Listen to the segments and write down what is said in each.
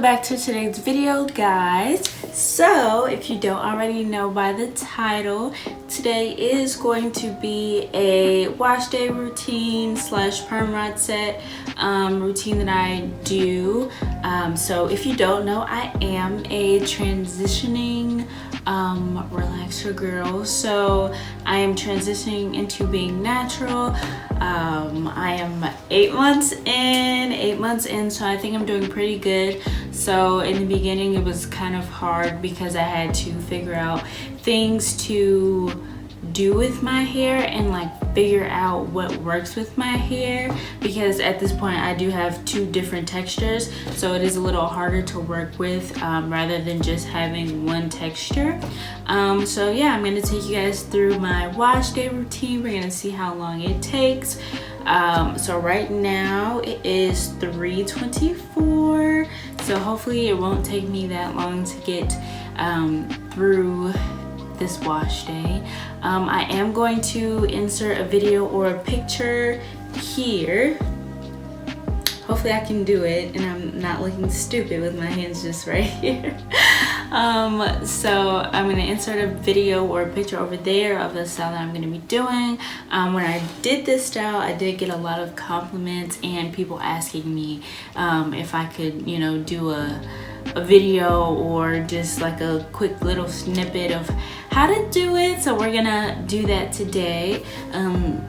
welcome back to today's video, guys. So if you don't already know by the title, today is going to be a wash day routine slash perm rod set routine that I do. So if you don't know, I am a transitioning relaxer girl. So I am transitioning into being natural. I am 8 months in, so I think I'm doing pretty good. So in the beginning it was kind of hard because I had to figure out things to do with my hair and like figure out what works with my hair, because at this point I do have 2 different textures, so it is a little harder to work with rather than just having one texture. So yeah, I'm gonna take you guys through my wash day routine. We're gonna see how long it takes. So right now it is 3:24, so hopefully it won't take me that long to get through this wash day. I am going to insert a video or a picture here. Hopefully I can do it and I'm not looking stupid with my hands just right here. So I'm gonna insert a video or a picture over there of the style that I'm gonna be doing. When I did this style, I did get a lot of compliments and people asking me if I could, you know, do a video or just like a quick little snippet of how to do it. So we're gonna do that today.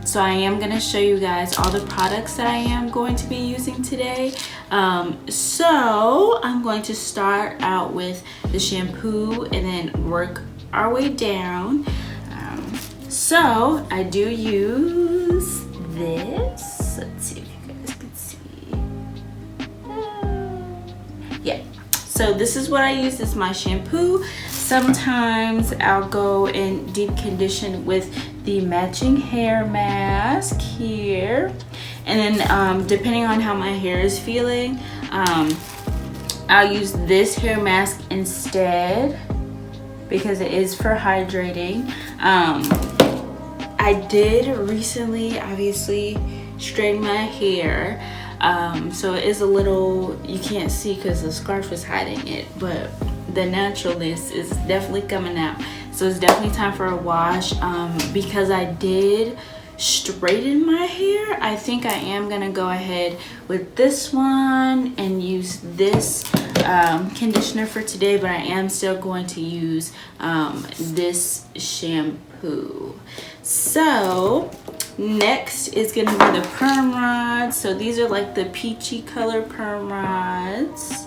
So I am gonna show you guys all the products that I am going to be using today. So I'm going to start out with the shampoo and then work our way down. So I do use this. Let's see if you guys can see. Yeah. So this is what I use as my shampoo. Sometimes I'll go and deep condition with the matching hair mask here. And then depending on how my hair is feeling, I'll use this hair mask instead because it is for hydrating. I did recently, obviously, straighten my hair. So it is a little, you can't see because the scarf is hiding it, but the naturalness is definitely coming out. So it's definitely time for a wash. Because I did straighten my hair, I think I am gonna go ahead with this one and use this conditioner for today, but I am still going to use this shampoo. So next is gonna be the perm rods. So these are like the peachy color perm rods.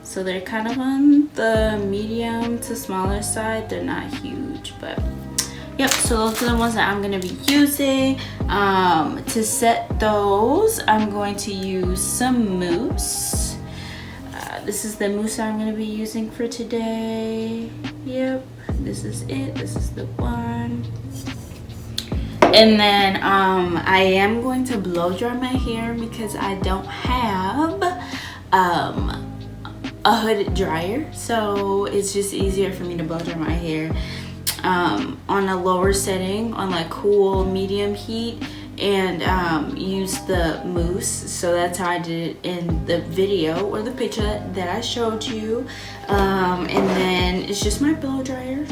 So they're kind of on the medium to smaller side. They're not huge, but yep. So those are the ones that I'm gonna be using. To set those, I'm going to use some mousse. This is the mousse I'm gonna be using for today. Yep, this is it. This is the one. And then I am going to blow dry my hair because I don't have a hooded dryer, so it's just easier for me to blow dry my hair on a lower setting, on like cool medium heat, and use the mousse. So that's how I did it in the video or the picture that I showed you. And then it's just my blow dryer.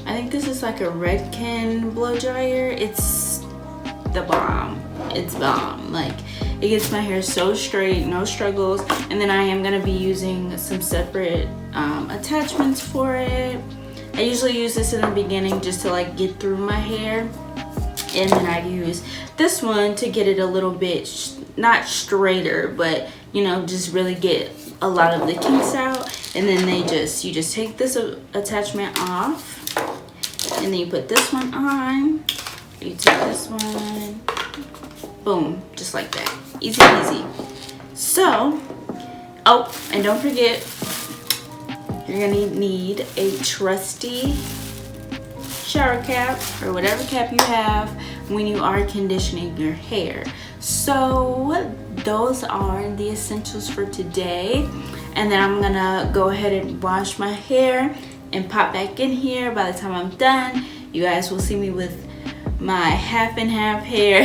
I think this is like a Redken blow dryer. It's the bomb. It's bomb. Like, it gets my hair so straight, no struggles. And then I am gonna be using some separate attachments for it. I usually use this in the beginning just to like get through my hair, and then I use this one to get it a little bit not straighter, but you know, just really get a lot of the kinks out. And then you just take this attachment off, and then you put this one on, you take this one, boom, just like that. Easy peasy. So, oh, and don't forget, you're gonna need a trusty shower cap or whatever cap you have when you are conditioning your hair. So those are the essentials for today. And then I'm gonna go ahead and wash my hair and pop back in here. By the time I'm done, you guys will see me with my half and half hair.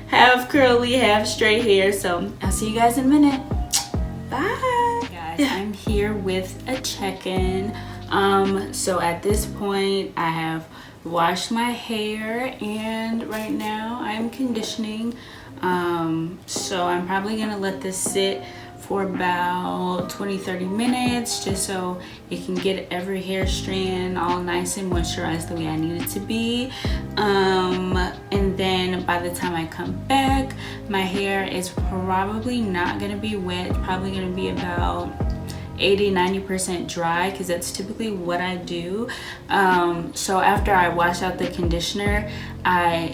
Half curly, half straight hair. So I'll see you guys in a minute. Bye. Guys, I'm here with a check-in. So at this point, I have washed my hair and right now I'm conditioning. So I'm probably gonna let this sit for about 20-30 minutes just so it can get every hair strand all nice and moisturized the way I need it to be. And then by the time I come back, my hair is probably not gonna be wet. It's probably gonna be about 80-90% dry because that's typically what I do. So after I wash out the conditioner, I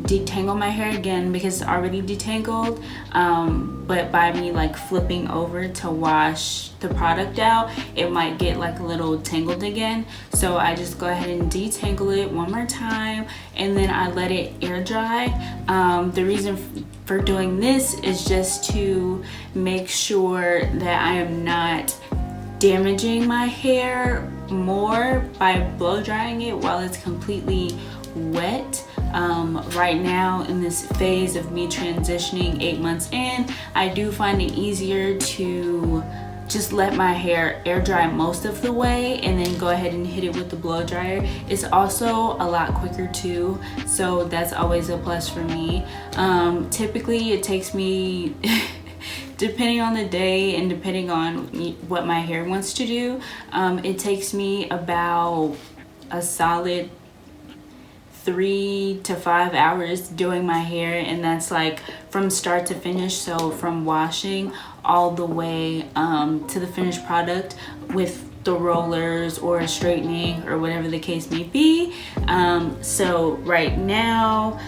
detangle my hair again because it's already detangled, but by me like flipping over to wash the product out, it might get like a little tangled again. So I just go ahead and detangle it one more time and then I let it air dry. The reason for doing this is just to make sure that I am not damaging my hair more by blow drying it while it's completely wet. Right now in this phase of me transitioning 8 months in, I do find it easier to just let my hair air dry most of the way and then go ahead and hit it with the blow dryer. It's also a lot quicker too, so that's always a plus for me. Typically it takes me depending on the day and depending on what my hair wants to do, it takes me about a solid 3 to 5 hours doing my hair, and that's like from start to finish, so from washing all the way to the finished product with the rollers or straightening or whatever the case may be. So right now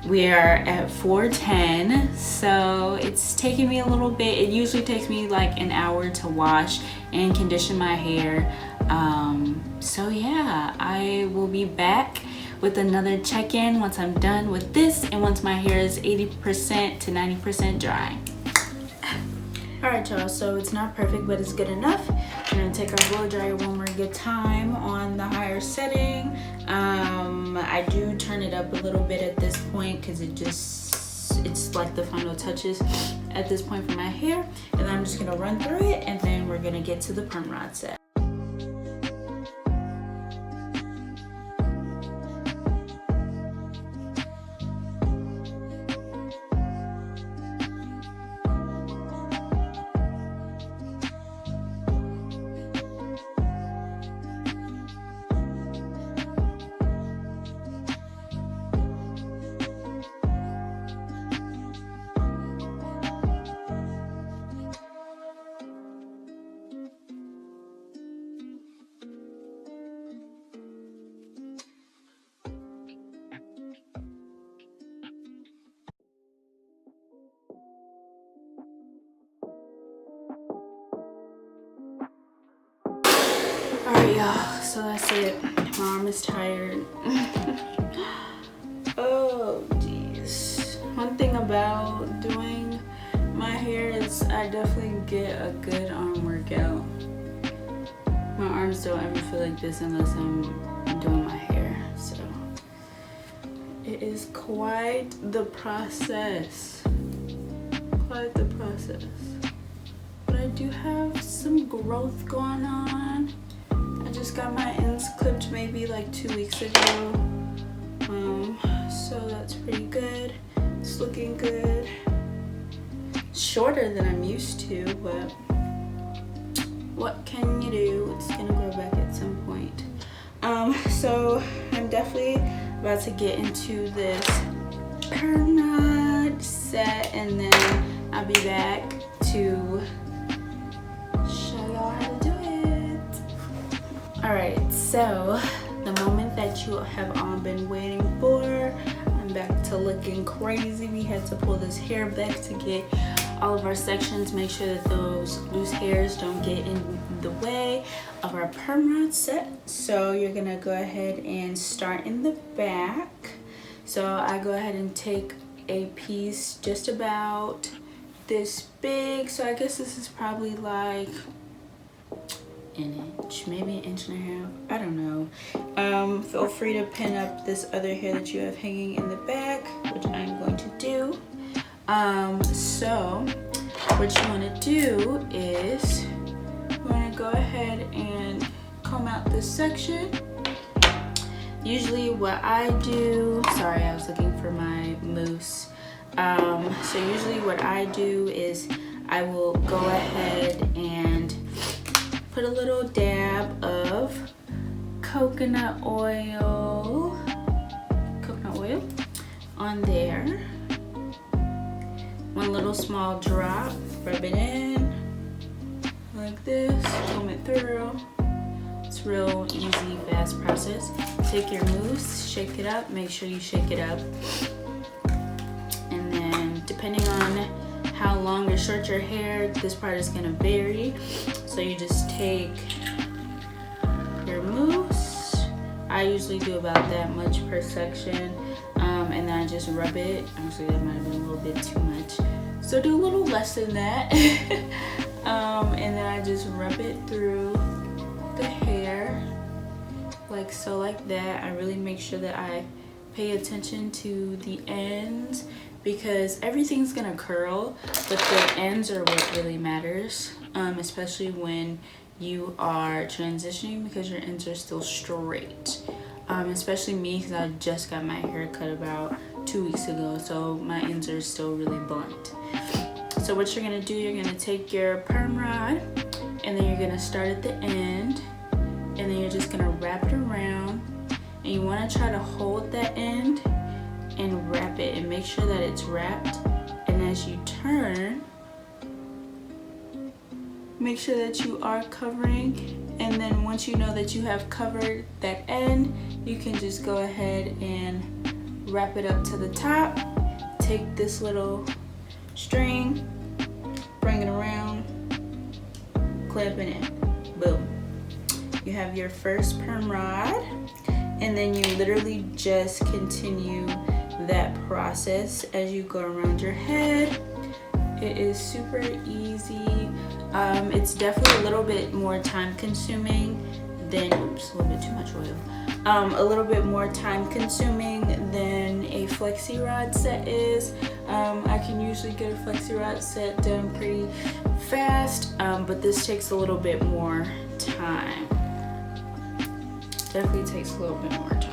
we are at 4:10, so it's taking me a little bit. It usually takes me like an hour to wash and condition my hair. So yeah, I will be back with another check-in once I'm done with this and once my hair is 80% to 90% dry. Alright y'all, so it's not perfect but it's good enough. I'm gonna take our blow dryer one more good time on the higher setting. I do turn it up a little bit at this point because it's like the final touches at this point for my hair. And then I'm just gonna run through it and then we're gonna get to the perm rod set. Alright y'all, so that's it. My arm is tired. Oh jeez. One thing about doing my hair is I definitely get a good arm workout. My arms don't ever feel like this unless I'm doing my hair, so it is quite the process. Quite the process. But I do have some growth going on. I just got my ends clipped maybe like 2 weeks ago, so that's pretty good. It's looking good. Shorter than I'm used to, but what can you do? It's gonna grow back at some point. So I'm definitely about to get into this perm rod set and then I'll be back to show y'all how to do it. Alright, so the moment that you have all been waiting for, I'm back to looking crazy. We had to pull this hair back to get all of our sections, make sure that those loose hairs don't get in the way of our perm rod set. So you're gonna go ahead and start in the back. So I go ahead and take a piece just about this big, so I guess this is probably like an inch, maybe an inch and a half, I don't know. Feel free to pin up this other hair that you have hanging in the back, which I'm going to do. So what you want to do is you want to go ahead and comb out this section. Usually what I do, sorry, I was looking for my mousse. So usually what I do is I will go ahead and put a little dab of coconut oil on there. One little small drop, rub it in like this, comb it through. It's real easy, fast process. Take your mousse, shake it up, make sure you shake it up. And then depending on how long or short your hair, this part is gonna vary. So you just take your mousse. I usually do about that much per section. And then I just rub it. Actually, that might have been a little bit too much. So do a little less than that. And then I just rub it through the hair, like so, like that. I really make sure that I pay attention to the ends because everything's gonna curl, but the ends are what really matters, especially when you are transitioning because your ends are still straight. Especially me because I just got my hair cut about 2 weeks ago, so my ends are still really blunt. So what you're gonna do, you're gonna take your perm rod and then you're gonna start at the end and then you're just gonna wrap it around, and you wanna try to hold that end and wrap it and make sure that it's wrapped. And as you turn, make sure that you are covering, and then once you know that you have covered that end, you can just go ahead and wrap it up to the top. Take this little string, bring it around, clamp it in, boom. You have your first perm rod, and then you literally just continue that process as you go around your head. It is super easy. It's definitely a little bit more time consuming than, oops, a little bit too much oil. A little bit more time consuming than a flexi rod set is. I can usually get a flexi rod set done pretty fast, but this takes a little bit more time. Definitely takes a little bit more time.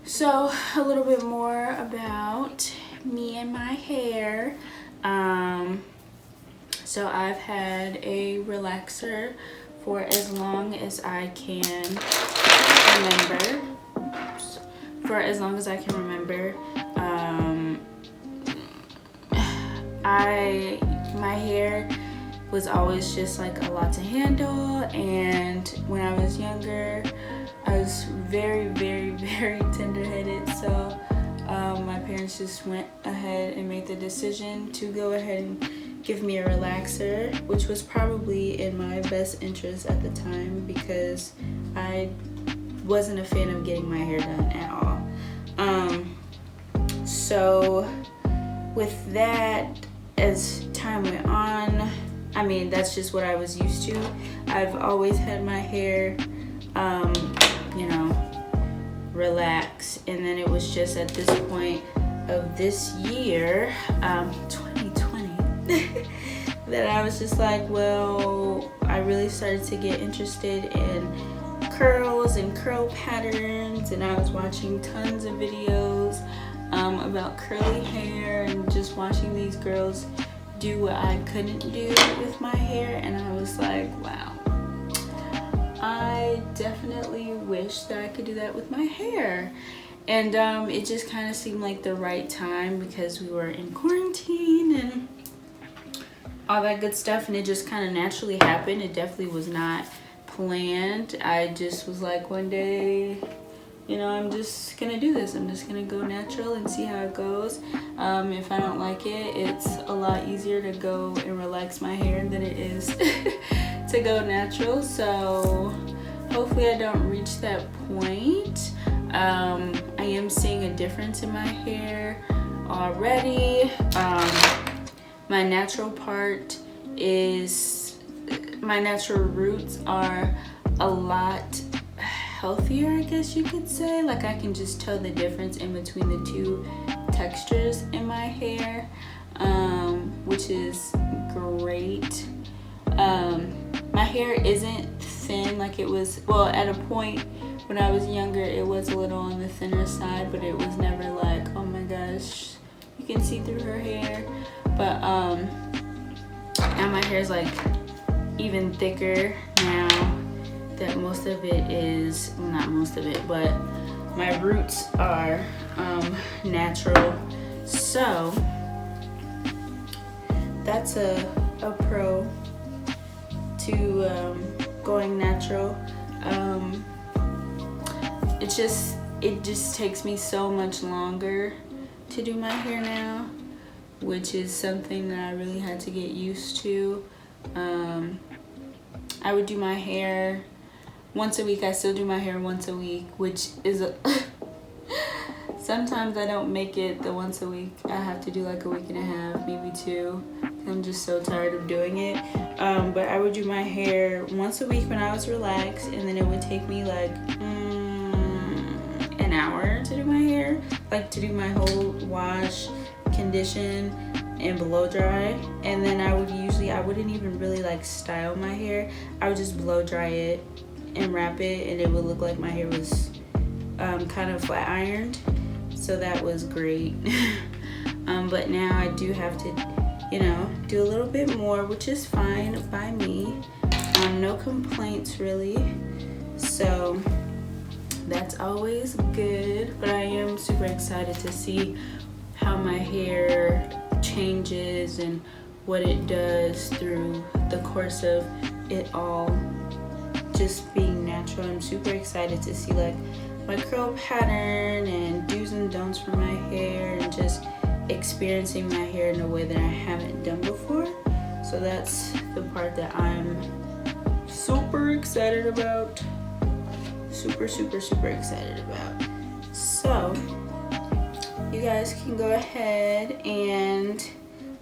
So a little bit more about me and my hair. So I've had a relaxer for as long as I can remember. For as long as I can remember. My hair was always just like a lot to handle, and when I was younger, I was very, very, very tender-headed. So my parents just went ahead and made the decision to go ahead and give me a relaxer, which was probably in my best interest at the time because I wasn't a fan of getting my hair done at all. So with that, as time went on, I mean, that's just what I was used to. I've always had my hair, you know, relax. And then it was just at this point of this year, 2020, that I was just like, well, I really started to get interested in curls and curl patterns, and I was watching tons of videos about curly hair and just watching these girls do what I couldn't do with my hair, and I was like, wow, I definitely wish that I could do that with my hair. And it just kind of seemed like the right time because we were in quarantine and all that good stuff, and it just kind of naturally happened. It definitely was not planned. I just was like, one day, you know, I'm just gonna do this. I'm just gonna go natural and see how it goes. If I don't like it, it's a lot easier to go and relax my hair than it is to go natural. So hopefully I don't reach that point. I am seeing a difference in my hair already. My natural part is, my natural roots are a lot healthier, I guess you could say. Like I can just tell the difference in between the two textures in my hair, which is great. My hair isn't thin like it was, well, at a point when I was younger it was a little on the thinner side, but it was never like, oh my gosh, you can see through her hair. But now my hair is like even thicker now that most of it is, well, not most of it, but my roots are natural. So that's a pro to going natural. It just takes me so much longer to do my hair now, which is something that I really had to get used to. I would do my hair once a week. I still do my hair once a week, which is sometimes I don't make it the once a week. I have to do like a week and a half, maybe 2. I'm just so tired of doing it. But I would do my hair once a week when I was relaxed, and then it would take me like an hour to do my hair, like to do my whole wash, condition, and blow dry. And then I wouldn't even really like style my hair. I would just blow dry it and wrap it, and it would look like my hair was kind of flat ironed. So that was great. But now I do have to, you know, do a little bit more, which is fine by me. No complaints really. So that's always good. But I am super excited to see how my hair changes and what it does through the course of it all just being natural. I'm super excited to see like my curl pattern and do's and don'ts for my hair, and just experiencing my hair in a way that I haven't done before. So that's the part that I'm super excited about. Super excited about. So you guys can go ahead and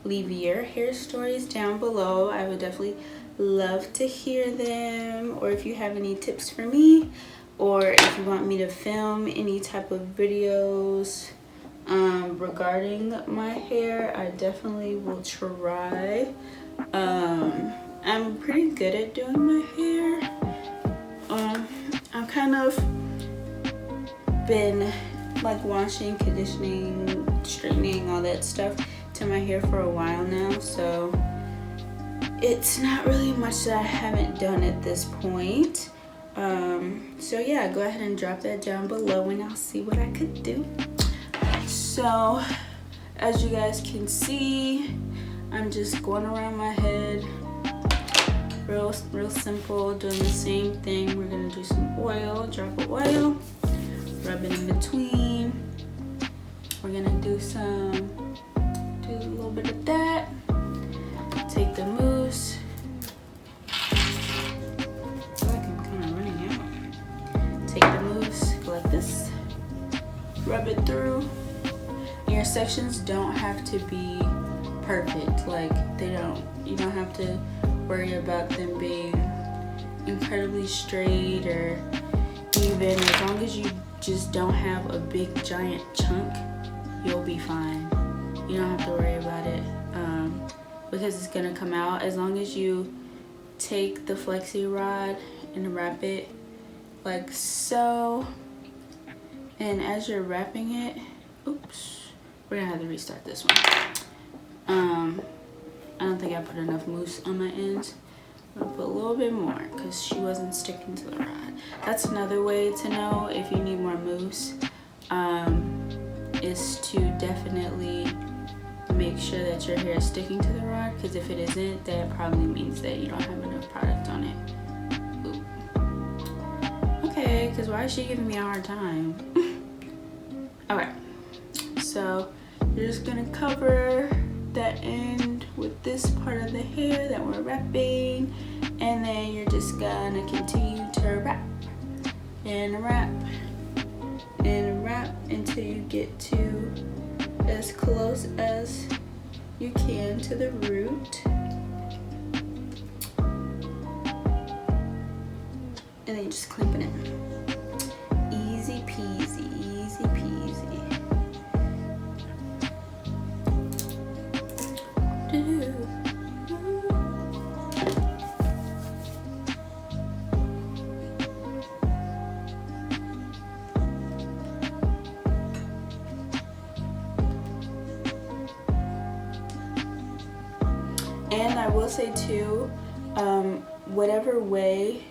leave your hair stories down below. I would definitely love to hear them, or if you have any tips for me, or if you want me to film any type of videos regarding my hair, I definitely will try. I'm pretty good at doing my hair. I've kind of been like washing, conditioning, straightening, all that stuff to my hair for a while now, so it's not really much that I haven't done at this point. So yeah, go ahead and drop that down below and I'll see what I could do. So as you guys can see, I'm just going around my head, real simple, doing the same thing. We're gonna do some oil, drop of oil, rub it in between. We're gonna do a little bit of that. Take the mousse. I feel like I'm kind of running out. Take the mousse, go like this. Rub it through. Your sections don't have to be perfect. Like you don't have to worry about them being incredibly straight or even. As long as you just don't have a big giant chunk, you'll be fine. You don't have to worry about it because it's gonna come out. As long as you take the flexi rod and wrap it like so, and as you're wrapping it, oops, we're gonna have to restart this one. I don't think I put enough mousse on my ends. I'm gonna put a little bit more because she wasn't sticking to the rod. That's another way to know if you need more mousse, is to definitely make sure that your hair is sticking to the rod, because if it isn't, that probably means that you don't have enough product on it. Ooh. Okay, because why is she giving me a hard time? Okay, so you're just gonna cover that end with this part of the hair that we're wrapping, and then you're just gonna continue to wrap and wrap and wrap until you get to as close as you can to the root, and then you just clamp it in. And I will say too, whatever way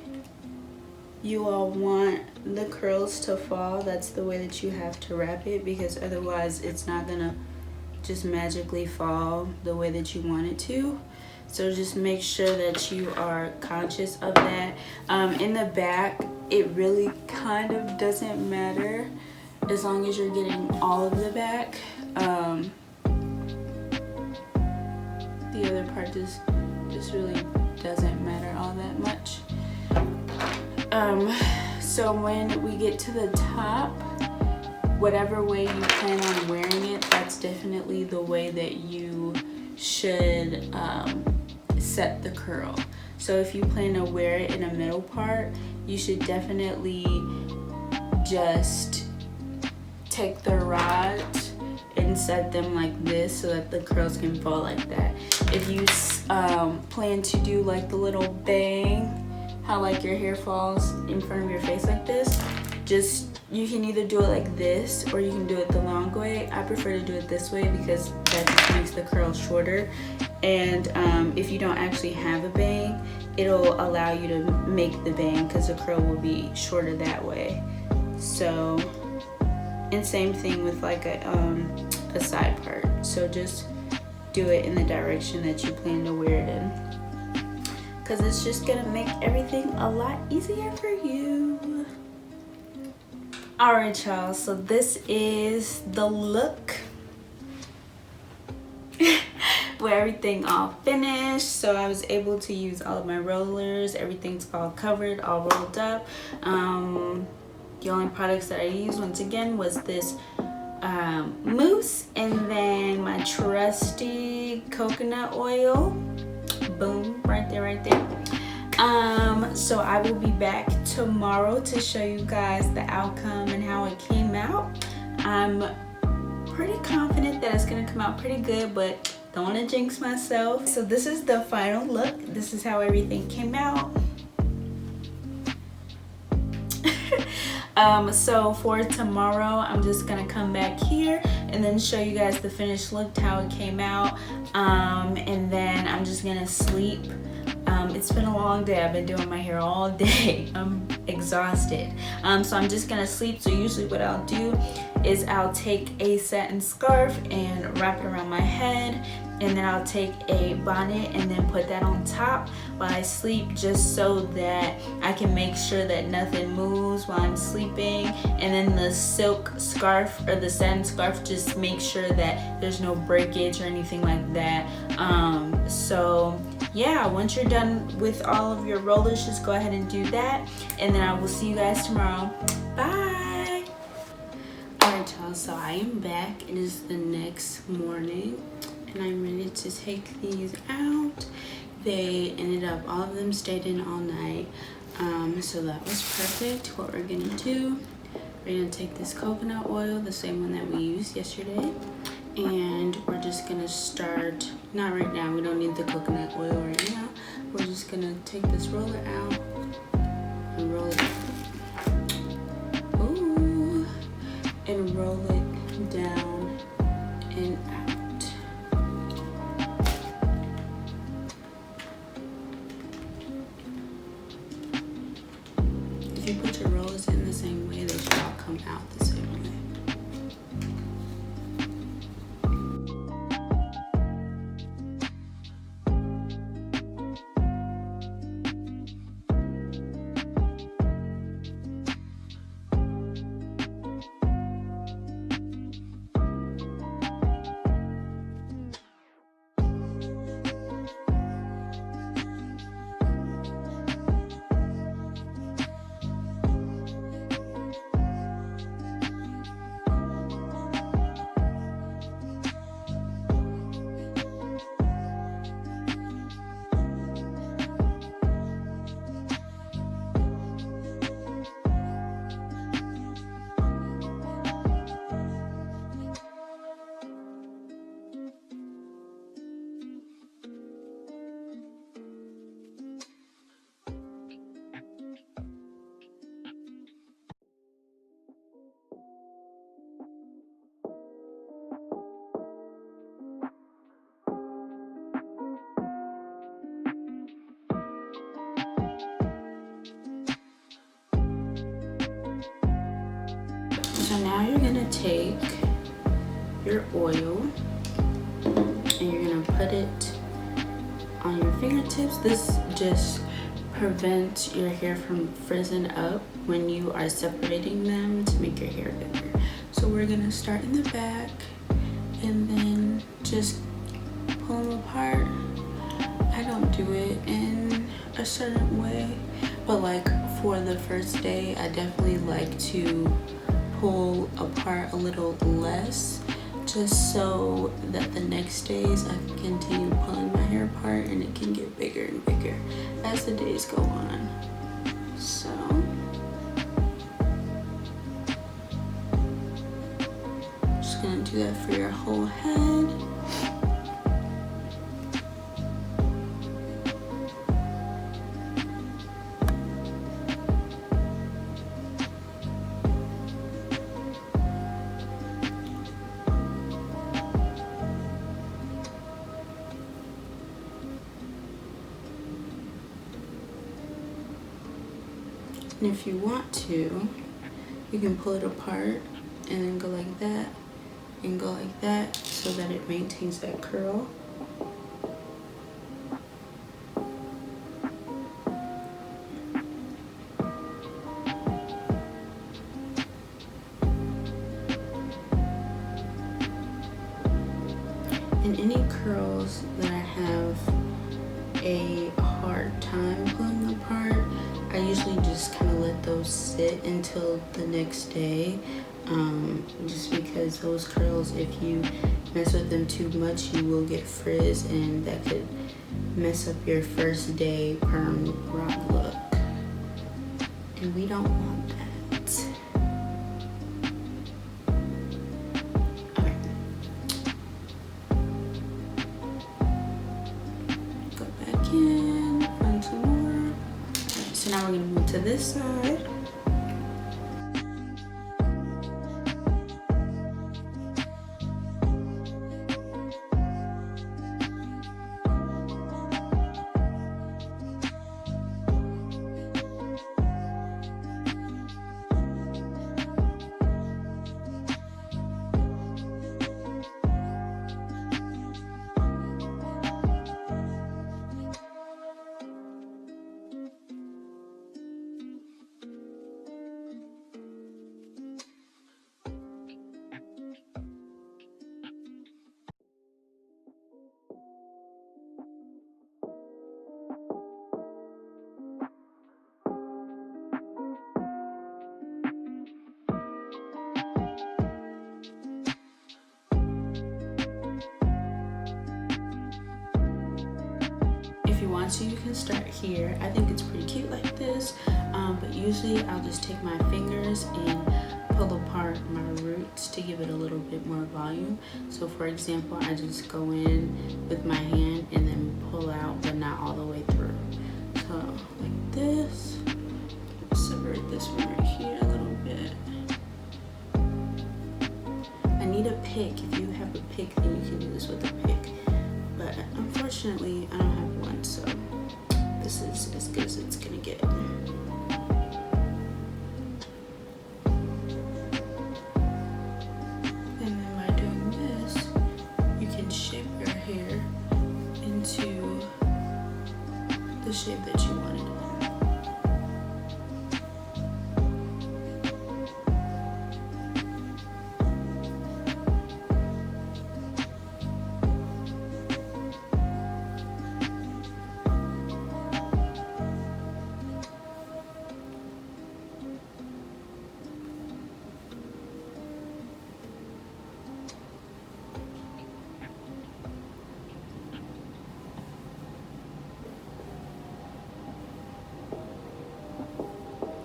you all want the curls to fall, that's the way that you have to wrap it, because otherwise it's not gonna just magically fall the way that you want it to. So just make sure that you are conscious of that. In the back, it really kind of doesn't matter as long as you're getting all of the back. The other part just really doesn't matter all that much. So when we get to the top, whatever way you plan on wearing it, that's definitely the way that you should set the curl. So if you plan to wear it in a middle part, you should definitely just take the rods and set them like this so that the curls can fall like that. If you plan to do like the little bang, how like your hair falls in front of your face like this, you can either do it like this or you can do it the long way. I prefer to do it this way because that just makes the curl shorter. And if you don't actually have a bang, it'll allow you to make the bang because the curl will be shorter that way. So, and same thing with like a side part. So just do it in the direction that you plan to wear it in, because it's just gonna make everything a lot easier for you. All right, y'all, so this is the look where everything all finished. So I was able to use all of my rollers. Everything's all covered, all rolled up. The only products that I used, once again, was this mousse and then my trusty coconut oil. Boom, right there, right there. So I will be back tomorrow to show you guys the outcome and how it came out. I'm pretty confident that it's gonna come out pretty good, but don't want to jinx myself. So this is the final look. This is how everything came out. So for tomorrow, I'm just gonna come back here and then show you guys the finished look, how it came out, and then I'm just gonna sleep. It's been a long day. I've been doing my hair all day. I'm exhausted. So I'm just gonna sleep. So usually what I'll do is I'll take a satin scarf and wrap it around my head, and then I'll take a bonnet and then put that on top while I sleep, just so that I can make sure that nothing moves while I'm sleeping. And then the silk scarf or the satin scarf just make sure that there's no breakage or anything like that. So yeah, once you're done with all of your rollers, just go ahead and do that, and then I will see you guys tomorrow. Bye. Alright, y'all, so I am back. It is the next morning and I'm ready to take these out. They ended up, all of them stayed in all night, so that was perfect. What we're gonna do, we're gonna take this coconut oil, the same one that we used yesterday, and we're just gonna start, not right now, we don't need the coconut oil right now. We're just gonna take this roller out and roll it, ooh, and roll it down and out. If you put your rollers in the same way, they should all come out the same way. So now you're gonna take your oil and you're gonna put it on your fingertips. This just prevents your hair from frizzing up when you are separating them to make your hair bigger. So we're gonna start in the back and then just pull them apart. I don't do it in a certain way, but like for the first day, I definitely like to pull apart a little less, just so that the next days I can continue pulling my hair apart and it can get bigger and bigger as the days go on. So just gonna do that for your whole head. And if you want to, you can pull it apart and then go like that and go like that so that it maintains that curl. And any curls that I have a hard time pulling apart, I usually just kind of let those sit until the next day, just because those curls, if you mess with them too much, you will get frizz, and that could mess up your first day perm rod look, and we don't want that. Okay. Go back in, find some more. Okay, so now we're gonna move to this side. If you want to, you can start here. I think it's pretty cute like this, but usually I'll just take my fingers and pull apart my roots to give it a little bit more volume. So for example, I just go in with my hand and then pull out, but not all the way through. So like this, separate this one right here a little bit. I need a pick. If you have a pick, then you can do this with a pick. But unfortunately, I don't have one, so this is as good as it's gonna get. And then by doing this, you can shape your hair into the shape that you want it in.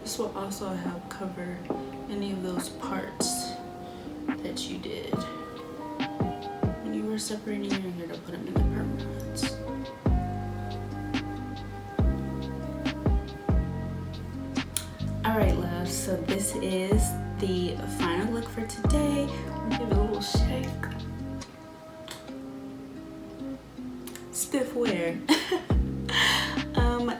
This will also help cover any of those parts that you did when you were separating your hair to put them in the perm rods. Alright loves, so this is the final look for today. Give it a little shake. Stiff wear.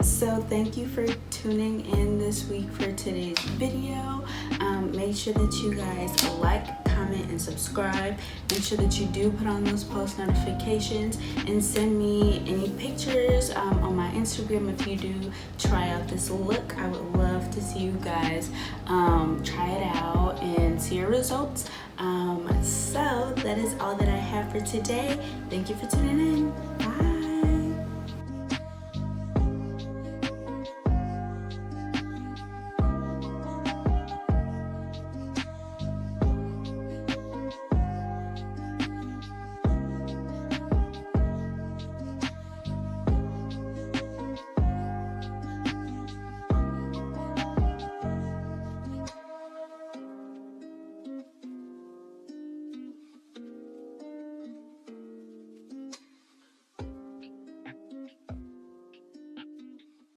So thank you for tuning in this week for today's video. Make sure that you guys like, comment, and subscribe. Make sure that you do put on those post notifications and send me any pictures on my Instagram if you do try out this look. I would love to see you guys try it out and see your results. So that is all that I have for today. Thank you for tuning in.